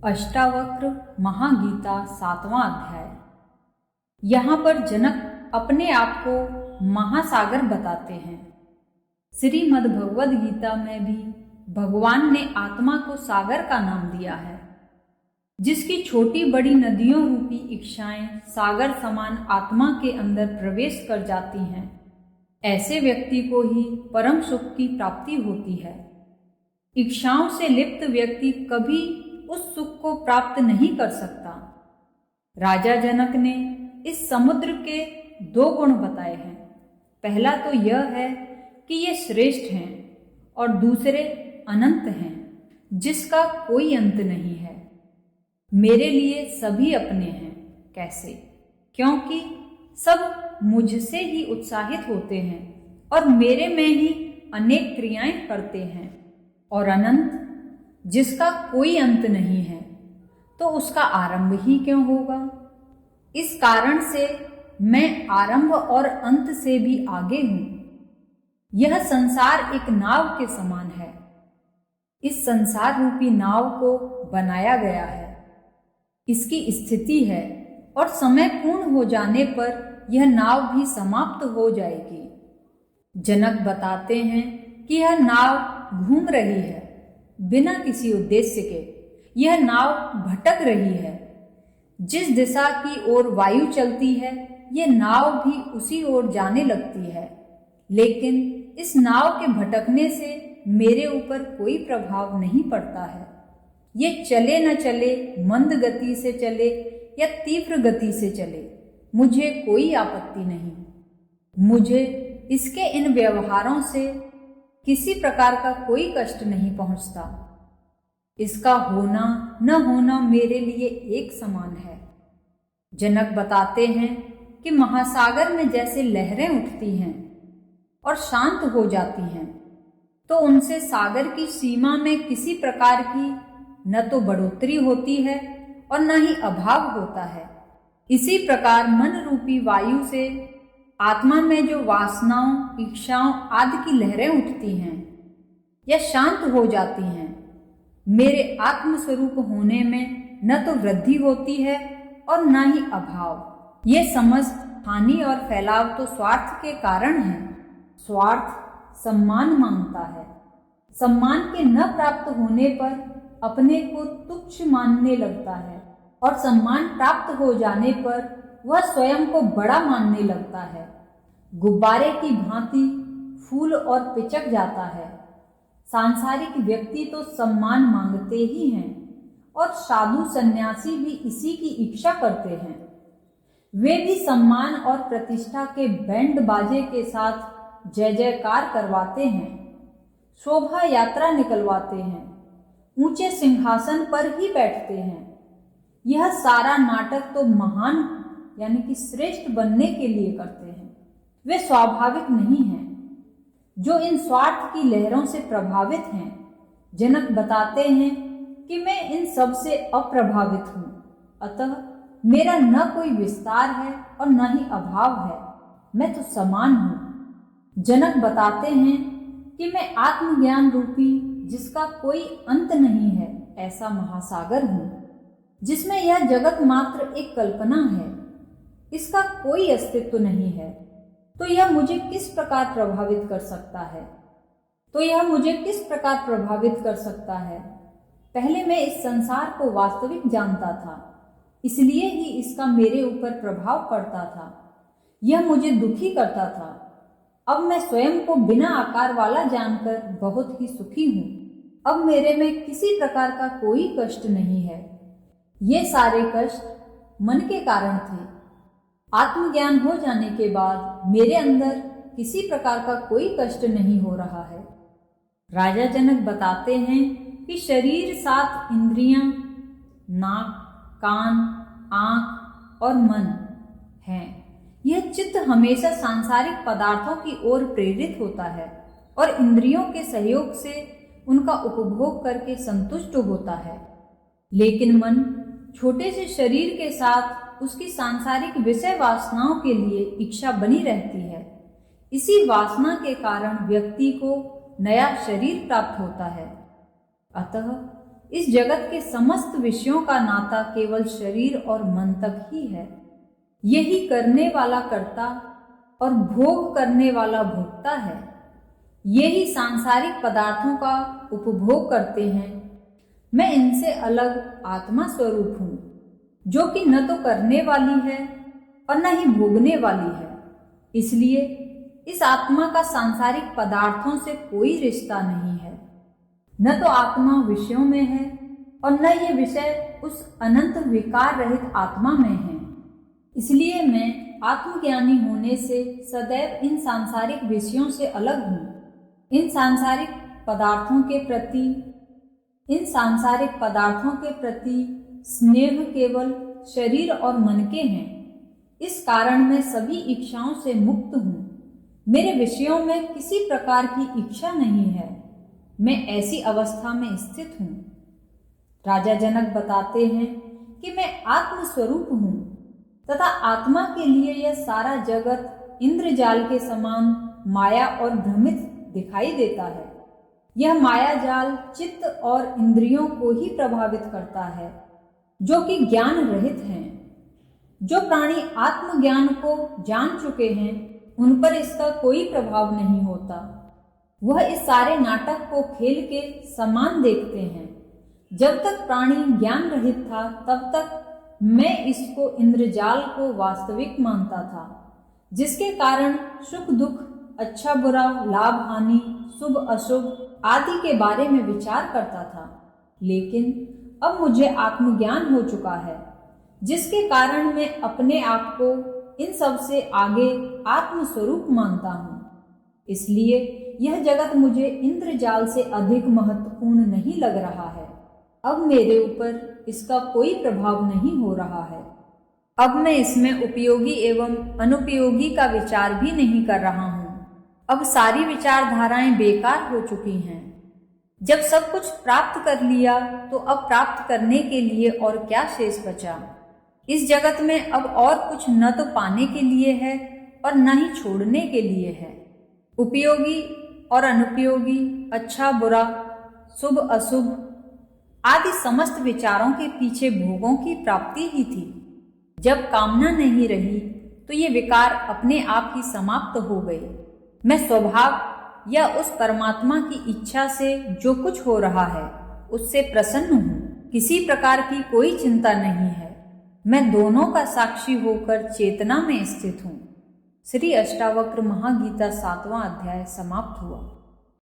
अष्टावक्र महागीता 7वां अध्याय। यहाँ पर जनक अपने आप को महासागर बताते हैं। श्रीमद् भगवद गीता में भी भगवान ने आत्मा को सागर का नाम दिया है, जिसकी छोटी बड़ी नदियों रूपी इच्छाएं सागर समान आत्मा के अंदर प्रवेश कर जाती हैं। ऐसे व्यक्ति को ही परम सुख की प्राप्ति होती है। इच्छाओं से लिप्त व्यक्ति कभी उस सुख को प्राप्त नहीं कर सकता। राजा जनक ने इस समुद्र के 2 गुण बताए हैं। पहला तो यह है कि ये श्रेष्ठ हैं और दूसरे अनंत हैं, जिसका कोई अंत नहीं है। मेरे लिए सभी अपने हैं। कैसे? क्योंकि सब मुझसे ही उत्साहित होते हैं और मेरे में ही अनेक क्रियाएं करते हैं। और अनंत, जिसका कोई अंत नहीं है, तो उसका आरंभ ही क्यों होगा? इस कारण से मैं आरंभ और अंत से भी आगे हूं। यह संसार एक नाव के समान है। इस संसार रूपी नाव को बनाया गया है। इसकी स्थिति है और समय पूर्ण हो जाने पर यह नाव भी समाप्त हो जाएगी। जनक बताते हैं कि यह नाव घूम रही है बिना किसी उद्देश्य के। यह नाव भटक रही है। जिस दिशा की ओर वायु चलती है, यह नाव भी उसी ओर जाने लगती है। लेकिन इस नाव के भटकने से मेरे ऊपर कोई प्रभाव नहीं पड़ता है। ये चले न चले, मंद गति से चले या तीव्र गति से चले, मुझे कोई आपत्ति नहीं। मुझे इसके इन व्यवहारों से किसी प्रकार का कोई कष्ट नहीं पहुंचता। इसका होना न होना मेरे लिए एक समान है। जनक बताते हैं कि महासागर में जैसे लहरें उठती हैं और शांत हो जाती हैं, तो उनसे सागर की सीमा में किसी प्रकार की न तो बढ़ोतरी होती है और न ही अभाव होता है। इसी प्रकार मन रूपी वायु से आत्मा में जो वासनाओं, इच्छाओं आदि की लहरें उठती हैं या शांत हो जाती हैं, मेरे आत्मस्वरूप होने में न तो वृद्धि होती है और न ही अभाव। ये समस्त हानि और फैलाव तो स्वार्थ के कारण है। स्वार्थ सम्मान मांगता है। सम्मान के न प्राप्त होने पर अपने को तुच्छ मानने लगता है और सम्मान प्राप्त हो जाने पर वह स्वयं को बड़ा मानने लगता है। गुब्बारे की भांति फूल और पिचक जाता है। सांसारिक व्यक्ति तो सम्मान मांगते ही हैं और साधु सन्यासी भी इसी की इच्छा करते हैं। वे भी सम्मान और प्रतिष्ठा के बैंड बाजे के साथ जय जयकार करवाते हैं, शोभा यात्रा निकलवाते हैं, ऊंचे सिंहासन पर ही बैठते हैं। यह सारा नाटक तो महान यानी कि श्रेष्ठ बनने के लिए करते हैं। वे स्वाभाविक नहीं हैं, जो इन स्वार्थ की लहरों से प्रभावित हैं। जनक बताते हैं कि मैं इन सब से अप्रभावित हूं, अतः मेरा न कोई विस्तार है और न ही अभाव है। मैं तो समान हूं। जनक बताते हैं कि मैं आत्मज्ञान रूपी, जिसका कोई अंत नहीं है, ऐसा महासागर हूं, जिसमें यह जगत मात्र एक कल्पना है। इसका कोई अस्तित्व नहीं है। तो यह मुझे किस प्रकार प्रभावित कर सकता है? पहले मैं इस संसार को वास्तविक जानता था, इसलिए ही इसका मेरे ऊपर प्रभाव पड़ता था। यह मुझे दुखी करता था। अब मैं स्वयं को बिना आकार वाला जानकर बहुत ही सुखी हूं। अब मेरे में किसी प्रकार का कोई कष्ट नहीं है। ये सारे कष्ट मन के कारण थे। आत्मज्ञान हो जाने के बाद मेरे अंदर किसी प्रकार का कोई कष्ट नहीं हो रहा है। राजा जनक बताते हैं कि शरीर 7 इंद्रियां, नाक, कान, आंख और मन हैं। यह चित्त हमेशा सांसारिक पदार्थों की ओर प्रेरित होता है और इंद्रियों के सहयोग से उनका उपभोग करके संतुष्ट होता है। लेकिन मन छोटे से शरीर के साथ उसकी सांसारिक विषय वासनाओं के लिए इच्छा बनी रहती है। इसी वासना के कारण व्यक्ति को नया शरीर प्राप्त होता है। अतः इस जगत के समस्त विषयों का नाता केवल शरीर और मन तक ही है। यही करने वाला कर्ता और भोग करने वाला भोक्ता है। यही सांसारिक पदार्थों का उपभोग करते हैं। मैं इनसे अलग आत्मा स्वरूप हूँ, जो कि न तो करने वाली है और न ही भोगने वाली है। इसलिए इस आत्मा का सांसारिक पदार्थों से कोई रिश्ता नहीं है। न तो आत्मा विषयों में है और न ये विषय उस अनंत विकार रहित आत्मा में है। इसलिए मैं आत्मज्ञानी होने से सदैव इन सांसारिक विषयों से अलग हूँ। इन सांसारिक पदार्थों के प्रति स्नेह केवल शरीर और मन के हैं। इस कारण मैं सभी इच्छाओं से मुक्त हूँ। मेरे विषयों में किसी प्रकार की इच्छा नहीं है। मैं ऐसी अवस्था में स्थित हूँ। राजा जनक बताते हैं कि मैं आत्म स्वरूप हूँ तथा आत्मा के लिए यह सारा जगत इंद्रजाल के समान माया और भ्रमित दिखाई देता है। यह माया जाल चित्त और इंद्रियों को ही प्रभावित करता है, जो कि ज्ञान रहित हैं। जो प्राणी आत्मज्ञान को जान चुके हैं, उन पर इसका कोई प्रभाव नहीं होता। वह इस सारे नाटक को खेल के समान देखते हैं। जब तक प्राणी ज्ञान रहित था, तब तक मैं इसको इंद्रजाल को वास्तविक मानता था, जिसके कारण सुख दुख, अच्छा बुरा, लाभ हानि, शुभ अशुभ आदि के बारे में विचार करता था। लेकिन अब मुझे आत्मज्ञान हो चुका है, जिसके कारण मैं अपने आप को इन सब से आगे आत्म स्वरूप मानता हूँ। इसलिए यह जगत मुझे इंद्रजाल से अधिक महत्वपूर्ण नहीं लग रहा है। अब मेरे ऊपर इसका कोई प्रभाव नहीं हो रहा है। अब मैं इसमें उपयोगी एवं अनुपयोगी का विचार भी नहीं कर रहा हूँ। अब सारी विचारधाराएं बेकार हो चुकी हैं। जब सब कुछ प्राप्त कर लिया, तो अब प्राप्त करने के लिए और क्या शेष बचा? इस जगत में अब और कुछ न तो पाने के लिए है और न ही छोड़ने के लिए है। उपयोगी और अनुपयोगी, अच्छा बुरा, शुभ अशुभ आदि समस्त विचारों के पीछे भोगों की प्राप्ति ही थी। जब कामना नहीं रही, तो ये विकार अपने आप ही समाप्त हो गए। मैं स्वभाव या उस परमात्मा की इच्छा से जो कुछ हो रहा है, उससे प्रसन्न हूँ। किसी प्रकार की कोई चिंता नहीं है। मैं दोनों का साक्षी होकर चेतना में स्थित हूँ। श्री अष्टावक्र महागीता 7वां अध्याय समाप्त हुआ।